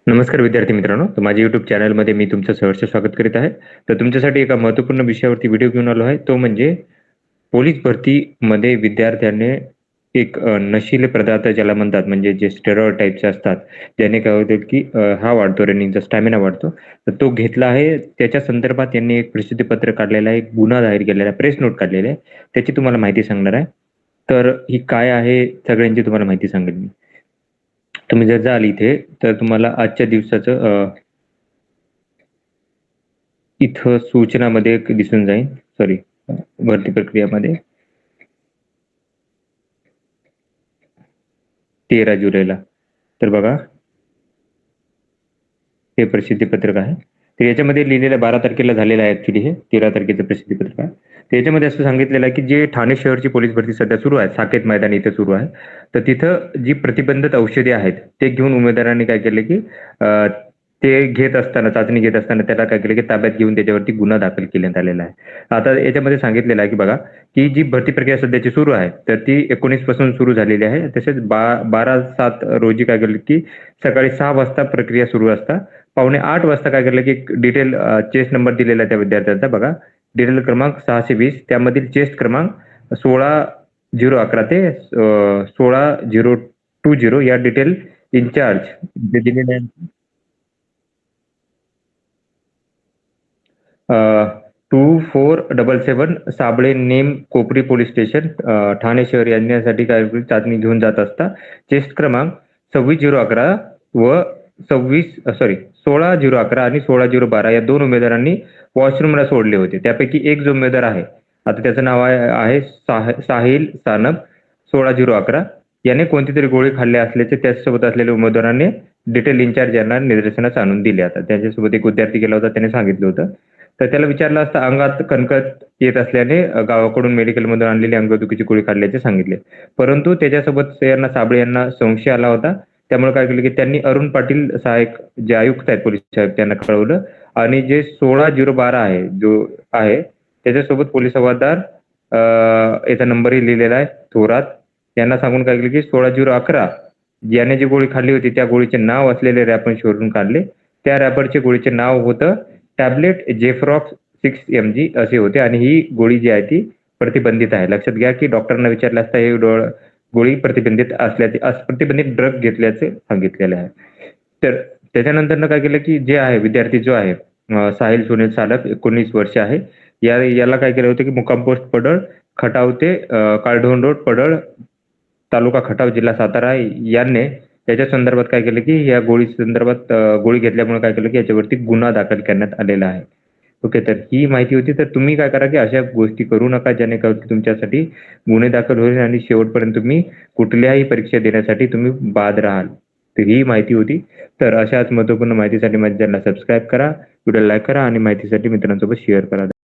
नमस्कार विद्यार्थी मित्रांनो, तर माझ्या YouTube चॅनलमध्ये मी तुमचं सहर्ष स्वागत करीत आहे. तर तुमच्यासाठी एका महत्त्वपूर्ण विषयावरती व्हिडिओ घेऊन आलो आहे. तो म्हणजे पोलीस भरतीमध्ये विद्यार्थ्याने एक नशिले पदार्थ ज्याला म्हणतात म्हणजे जे स्टेरॉइड टाइपचे असतात, ज्याने काय होतं की हा वाढतो रनिंगचा स्टॅमिना वाढतो. तर तो घेतला आहे. त्याच्या संदर्भात त्यांनी एक प्रसिद्धीपत्र काढलेलं आहे, एक गुन्हा दायर केलेला आहे, प्रेस नोट काढलेली आहे. त्याची तुम्हाला माहिती सांगणार आहे. तर ही काय आहे सगळ्यांची तुम्हाला माहिती सांगेल मी. तुम्ही जर जाल इथे तर तुम्हाला आजच्या दिवसाचं इथं सूचनामध्ये एक दिसून जाईल. सॉरी, भरती प्रक्रियामध्ये 13 जुलैला. तर बघा, हे प्रसिद्धीपत्रक आहे. तर याच्यामध्ये लिहिलेलं 12 तारखेला झालेलं आहे ॲक्चुअली हे. 13 तारखेचं प्रसिद्धीपत्रक आहे. तर याच्यामध्ये असं सांगितलेलं आहे, की जे ठाणे शहरची पोलीस भरती सध्या सुरू आहे, साकेत मैदान इथे सुरू आहे. तर तिथं जी प्रतिबंधित औषधे आहेत, ते घेऊन उमेदवारांनी काय केलं, की ते घेत असताना, चाचणी घेत असताना त्याला काय केलं, की ताब्यात घेऊन त्याच्यावरती गुन्हा दाखल करण्यात आलेला आहे. आता याच्यामध्ये सांगितलेलं आहे, की बघा, की जी भरती प्रक्रिया सध्याची सुरू आहे, तर ती 19 पासून सुरू झालेली आहे. तसेच 12/7 रोजी काय केलं, की सकाळी 6 वाजता प्रक्रिया सुरू असता. 7:45 वाजता काय केलं, की डिटेल चेस्ट नंबर दिलेला आहे त्या विद्यार्थ्यांचा बघा. डिटेल क्रमांक 620 त्यामधील चेस्ट क्रमांक 16/011 ते 16/020 या डिटेल इन्चार्ज जे दिलेले आहेत. 2477 साबळे नेम कोपरी पोलीस स्टेशन ठाणे शहर यांच्यासाठी काय चाचणी घेऊन जात असता चेस्ट क्रमांक 26/011 व 16/011 आणि 16/012 या दोन उमेदवारांनी वॉशरूमला सोडले होते. त्यापैकी एक जो उमेदवार आहे, आता त्याचं नाव आहे साहिल सानप 16/011 याने कोणती तरी गोळी खाल्ली असल्याचे त्याच्यासोबत असलेल्या उमेदवारांनी डिटेल इन्चार्ज यांना निदर्शनास आणून दिले. आता त्याच्यासोबत एक विद्यार्थी गेला होता, त्याने सांगितलं होतं. तर त्याला विचारलं असता अंगात कणकत येत असल्याने गावाकडून मेडिकलमधून आणलेली अंगदुखीची गोळी खाल्ल्याचे सांगितले. परंतु त्याच्यासोबत यांना साबळे यांना संशय आला होता. त्यामुळे काय केलं, की त्यांनी अरुण पाटील सहाय्यक जे आयुक्त आहेत पोलीस आयुक्त त्यांना कळवलं आणि जे 16/012 आहे जो आहे त्याच्यासोबत पोलीस हवालदार याचा नंबरही लिहिलेला आहे थोरात यांना सांगून काय केलं, की 16/011 याने जी गोळी खाल्ली होती त्या गोळीचे नाव असलेले रॅपर शोधून काढले. त्या रॅपरचे गोळीचे नाव होतं टॅबलेट जेफ्रॉक्स 6 mg असे होते आणि ही गोळी जी आहे ती प्रतिबंधित आहे. लक्षात घ्या, की डॉक्टरांना विचारलं असता ही गोळी प्रतिबंधित असल्याचे प्रतिबंधित ड्रग घेतल्याचे सांगितलेले आहे. तर त्याच्यानंतर काय केलं, की जे आहे विद्यार्थी जो आहे साहिल सुनील सालप 19 वर्ष आहे. याला काय केलं होतं, की मुक्काम पोस्ट पडळ, खटाव ते काळढोण रोड पडळ, तालुका खटाव, जिल्हा सातारा याने त्याच्या संदर्भात काय केलं, की या गोळी संदर्भात गोळी घेतल्यामुळे काय केलं, की याच्यावरती गुन्हा दाखल करण्यात आलेला आहे. ओके, तर ही माहिती होती. तर तुम्ही काय करा, की अशा गोष्टी करू नका जेणेकरून तुमच्यासाठी गुन्हे दाखल होईल आणि शेवटपर्यंत तुम्ही कुठल्याही परीक्षा देण्यासाठी तुम्ही बाद राहाल. तर ही माहिती होती. तर अशाच महत्त्वपूर्ण माहितीसाठी माझ्या चॅनलला सबस्क्राईब करा, व्हिडिओ लाईक करा आणि माहितीसाठी मित्रांसोबत शेअर करा.